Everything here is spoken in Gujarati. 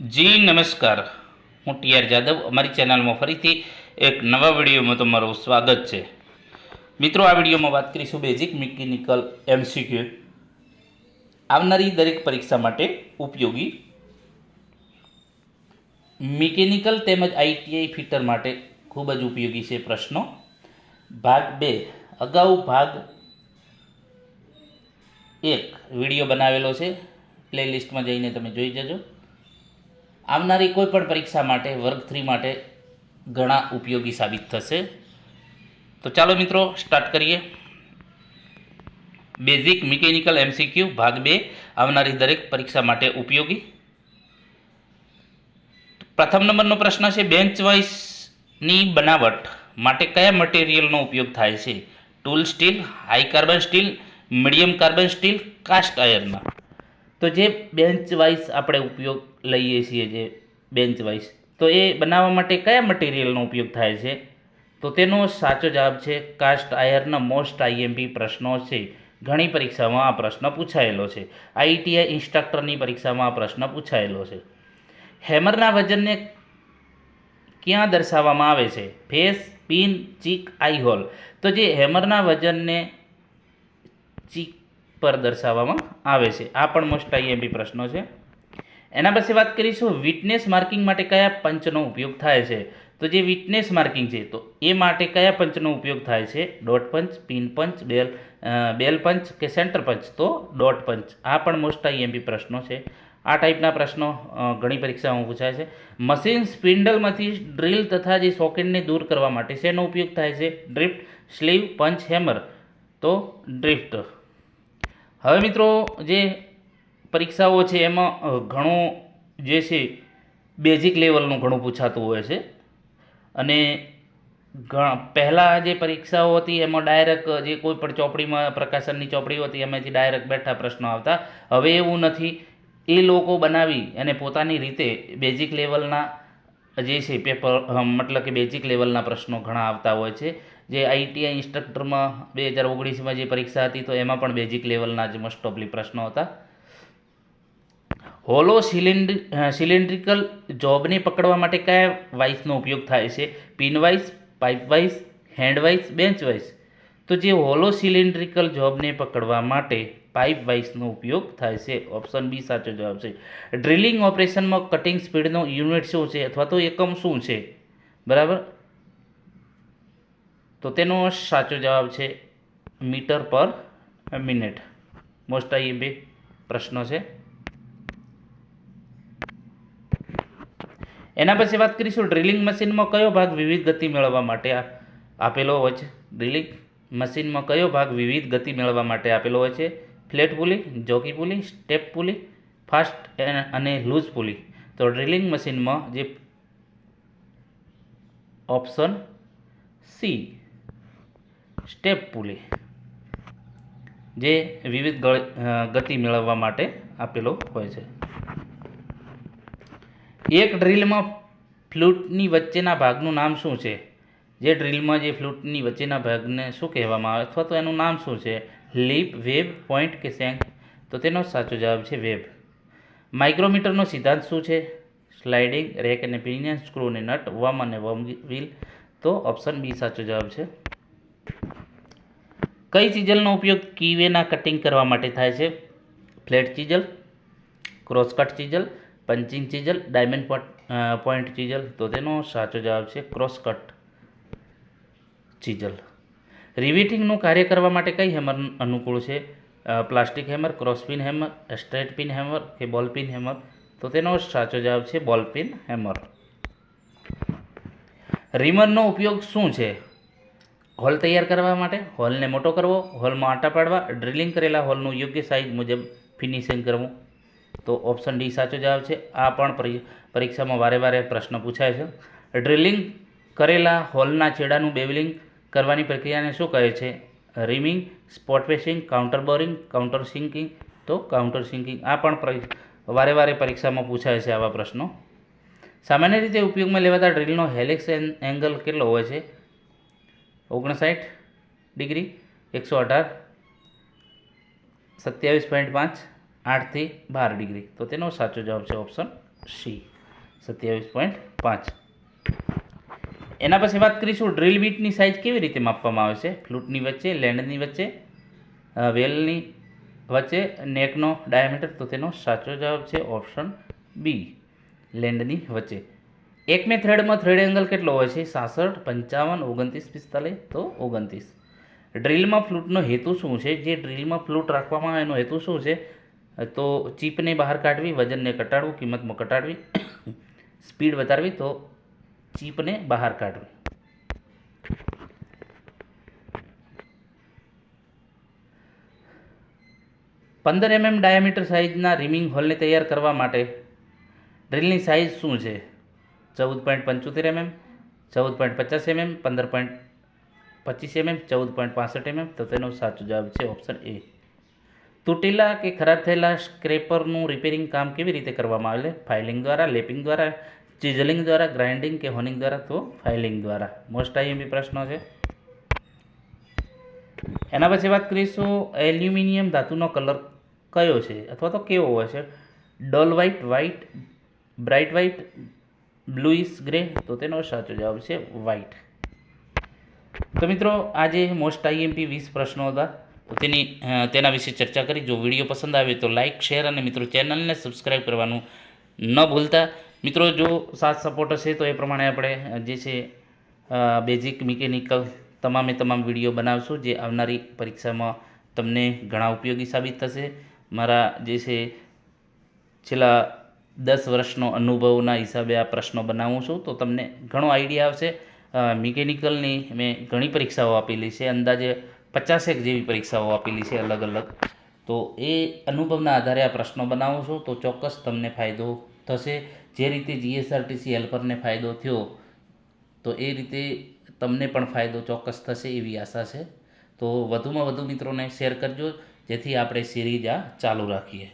જી નમસ્કાર, હું ટીઆર જાદવ. અમારી ચેનલમાં ફરીથી એક નવા વિડીયોમાં તમારું સ્વાગત છે. મિત્રો, આ વિડીયોમાં વાત કરીશું બેઝિક મિકેનિકલ એમસીક્યુ. આવનારી દરેક પરીક્ષા માટે ઉપયોગી મિકેનિકલ તેમજ આઈટીઆઈ ફિટર માટે ખૂબ જ ઉપયોગી છે પ્રશ્નો. ભાગ 2 અગાઉ ભાગ 1 વિડીયો બનાવેલો છે, પ્લેલિસ્ટમાં જઈને તમે જોઈ જજો. આવનારી કોઈ પણ પરીક્ષા માટે વર્ગ 3 માટે ઘણા ઉપયોગી સાબિત થશે. તો ચાલો મિત્રો સ્ટાર્ટ કરીએ. બેઝિક મિકેનિકલ એમસીક્યુ ભાગ 2 આવનારી દરેક પરીક્ષા માટે ઉપયોગી. પ્રથમ નંબરનો પ્રશ્ન છે, બેન્ચ વાઇસની બનાવટ માટે કયા મટીરિયલનો ઉપયોગ થાય છે? Tool steel, high carbon steel, medium carbon steel, cast આયર્નના. તો જે બેન્ચ વાઇસ આપણે ઉપયોગ લઈએ છીએ, જે બેન્ચ વાઇસ, તો એ બનાવવા માટે કયા મટીરિયલનો ઉપયોગ થાય છે? તો તેનો સાચો જવાબ છે કાસ્ટ આયર્ન. મોસ્ટ આઈએમપી પ્રશ્નો છે, ઘણી પરીક્ષામાં આ પ્રશ્ન પૂછાયેલો છે. આઈટીઆઈ ઇન્સ્ટ્રક્ટરની પરીક્ષામાં આ પ્રશ્ન પૂછાયેલો છે. હેમરના વજનને ક્યાં દર્શાવવામાં આવે છે? ફેસ, પિન, ચીક, આઈ હોલ. તો જે હેમરના વજનને ચીક પર દર્શાવવામાં આવે છે. આ પણ મોસ્ટ આઈએમપી પ્રશ્નો છે. એના પછી વાત કરીશું, વિટનેસ માર્કિંગ માટે કયા પંચનો ઉપયોગ થાય છે? તો જે વિટનેસ માર્કિંગ છે, તો એ માટે કયા પંચનો ઉપયોગ થાય છે? ડોટ પંચ, પિન પંચ, બેલ પંચ કે સેન્ટર પંચ? તો ડોટ પંચ. આ પણ મોસ્ટ આઈએમપી પ્રશ્નો છે. આ ટાઈપના પ્રશ્નો ઘણી પરીક્ષાઓમાં પૂછાય છે. મશીન સ્પિન્ડલમાંથી ડ્રીલ તથા જે સોકેટને દૂર કરવા માટે શેનો ઉપયોગ થાય છે? ડ્રિફ્ટ, સ્લીવ, પંચ, હેમર. તો ડ્રિફ્ટ. હવે મિત્રો, જે પરીક્ષાઓ છે એમાં ઘણું જે છે બેઝિક લેવલનું ઘણું પૂછાતું હોય છે. અને પહેલાં જે પરીક્ષાઓ હતી એમાં ડાયરેક્ટ જે કોઈ પણ ચોપડીમાં પ્રકાશનની ચોપડી હતી એમાંથી ડાયરેક્ટ બેઠા પ્રશ્નો આવતા. હવે એવું નથી. એ લોકો બનાવી અને પોતાની રીતે બેઝિક લેવલના જે છે પેપર, મતલબ કે બેઝિક લેવલના પ્રશ્નો ઘણા આવતા હોય છે. જે આઈટીઆઈ ઇન્સ્ટ્રક્ટરમાં 2019માં જે પરીક્ષા હતી, તો એમાં પણ બેઝિક લેવલના જ મોસ્ટ ઓફલી પ્રશ્નો હતા. હોલો સિલિન્ડ્રિકલ જોબને પકડવા માટે કયા વાઇસનો ઉપયોગ થાય છે? Pin vice, pipe vice, hand vice, bench vice. તો જે હોલો સિલિન્ડ્રિકલ જોબને પકડવા માટે પાઇપ વાઇસનો ઉપયોગ થાય છે. ઓપ્શન બી સાચો જવાબ છે. ડ્રિલિંગ ઓપરેશનમાં કટિંગ સ્પીડનો યુનિટ શું છે, અથવા તો એકમ શું છે? બરાબર. તો તેનો સાચો જવાબ છે મીટર પર મિનિટ. મોસ્ટ આઈએમપી પ્રશ્નો છે. એના પછી વાત કરીશું, ડ્રિલિંગ મશીનમાં કયો ભાગ વિવિધ ગતિ મેળવવા માટે આપેલો હોય છે? ડ્રિલિંગ મશીનમાં કયો ભાગ વિવિધ ગતિ મેળવવા માટે આપેલો હોય છે? Flat pulley, jockey pulley, step pulley, fast અને લૂઝ પુલી. તો ડ્રિલિંગ મશીનમાં જે ઓપ્શન સી, સ્ટેપ પુલી, જે વિવિધ ગતિ મેળવવા માટે આપેલો હોય છે. એક ડ્રિલમાં ફ્લૂટની વચ્ચેના ભાગનું નામ શું છે? જે ડ્રિલમાં જે ફ્લૂટની વચ્ચેના ભાગને શું કહેવામાં આવે, અથવા તો એનું નામ શું છે? લીપ, વેબ, પોઈન્ટ કે શેંક? તો તેનો સાચો જવાબ છે વેબ. માઇક્રોમીટરનો સિદ્ધાંત શું છે? સ્લાઇડિંગ, રેક અને પિનિયન, સ્ક્રૂ અને નટ, વમ અને વમ વ્હીલ. તો ઓપ્શન બી સાચો જવાબ છે. કઈ ચીજલનો ઉપયોગ કીવેના કટિંગ કરવા માટે થાય છે? Flat chisel, crosscut chisel, punching chisel, diamond point chisel. તો તેનો સાચો જવાબ છે ક્રોસકટ ચીજલ. રિવેટિંગનું કાર્ય કરવા માટે કઈ હેમર અનુકૂળ છે? Plastic hammer, cross pein hammer, straight pein hammer કે બોલ પિન હેમર? તો તેનો સાચો જવાબ છે બોલ પિન હેમર. રીમરનો ઉપયોગ શું છે? હોલ તૈયાર કરવા માટે, હોલને મોટો કરવો, હોલમાં આંટા પાડવા, ડ્રિલિંગ કરેલા હોલનું યોગ્ય સાઇઝ મુજબ ફિનિશિંગ કરવું. તો ઓપ્શન ડી સાચો જવાબ છે. આ પણ પરીક્ષામાં વારે પ્રશ્ન પૂછાય છે. ડ્રિલિંગ કરેલા હોલના છેડાનું બેવલિંગ કરવાની પ્રક્રિયાને શું કહે છે? Reaming, spot facing, counter boring, counter sinking. તો કાઉન્ટર સિંકિંગ. આ પણ વારે પરીક્ષામાં પૂછાય છે આવા પ્રશ્નો. સામાન્ય રીતે ઉપયોગમાં લેવાતા ડ્રિલનો હેલિક્સ એંગલ કેટલો હોય છે? 59 ડિગ્રી, 118, 27.5, 8 થી 12 ડિગ્રી. તો તેનો સાચો જવાબ છે ઓપ્શન સી 27.5. એના પછી વાત કરીશું ડ્રીલ બીટની સાઇઝ કેવી રીતે માપવામાં આવે છે. ફ્લૂટની વચ્ચે, લેન્ડની વચ્ચે, વેલની વચ્ચે, નેકનો ડાયામીટર. તો તેનો સાચો જવાબ છે ઓપ્શન બી, લેન્ડની વચ્ચે. એકમે થ્રેડમાં થ્રેડ એંગલ કેટલો હોય છે? 66, 55, 29, 45. તો 29. ડ્રીલમાં ફ્લૂટનો હેતુ શું છે? જે ડ્રીલમાં ફ્લૂટ રાખવામાં આવે એનો હેતુ શું છે? તો ચીપને બહાર કાઢવી, વજનને ઘટાડવું, કિંમતમાં ઘટાડવી, સ્પીડ વધારવી. તો ચીપને બહાર કાઢવી. 15 mm ડાયામીટર સાઇઝના રીમિંગ હોલને તૈયાર કરવા માટે ડ્રીલની સાઇઝ શું છે? 14.75 mm, 14.50 mm, 15.25 mm, 14.65 mm. તો તેનો સાચો જવાબ છે ઓપ્શન એ. તૂટેલા કે ખરાબ થયેલા સ્ક્રેપરનું રિપેરિંગ કામ કેવી રીતે કરવામાં આવે? ફાઇલિંગ દ્વારા, લેપિંગ દ્વારા, ચિઝલિંગ દ્વારા, ગ્રાઇન્ડિંગ કે હોનિંગ દ્વારા. તો ફાઇલિંગ દ્વારા. મોસ્ટ આઈએમપી પ્રશ્નો છે. એના પછી વાત કરીશું એલ્યુમિનિયમ ધાતુનો કલર કયો છે અથવા તો કેવો હોય છે? Dull white, white, bright white, bluish grey. તો તેનો સાચો જવાબ છે વ્હાઇટ. તો મિત્રો આજે મોસ્ટ આઈએમપી 20 પ્રશ્નો હતા. તો તેના વિશે ચર્ચા કરી. જો વિડીયો પસંદ આવે તો લાઇક, શેર અને મિત્રો ચેનલને સબસ્ક્રાઈબ કરવાનું ન ભૂલતા. મિત્રો જો સાથ સપોર્ટ હશે તો એ પ્રમાણે આપણે જે છે બેઝિક મિકેનિકલ તમામ વિડીયો બનાવશું જે આવનારી પરીક્ષામાં તમને ઘણા ઉપયોગી સાબિત થશે. મારા જે છે છેલ્લા 10 વર્ષનો અનુભવના હિસાબે આ પ્રશ્નો બનાવું છું તો તમને ઘણો આઈડિયા આવશે. મિકેનિકલની મેં ઘણી પરીક્ષાઓ આપેલી છે, અંદાજે 50 જેવી પરીક્ષાઓ આપેલી છે અલગ અલગ. તો એ અનુભવના આધારે આ પ્રશ્નો બનાવું છું તો ચોક્કસ તમને ફાયદો થશે. જે રીતે જીએસઆરટીસી હેલ્પરને ફાયદો થયો તો એ રીતે તમને પણ ફાયદો ચોક્કસ થશે એવી આશા છે. તો વધુમાં વધુ મિત્રોને શેર કરજો જેથી આપણે સિરીઝ આ ચાલુ રાખીએ.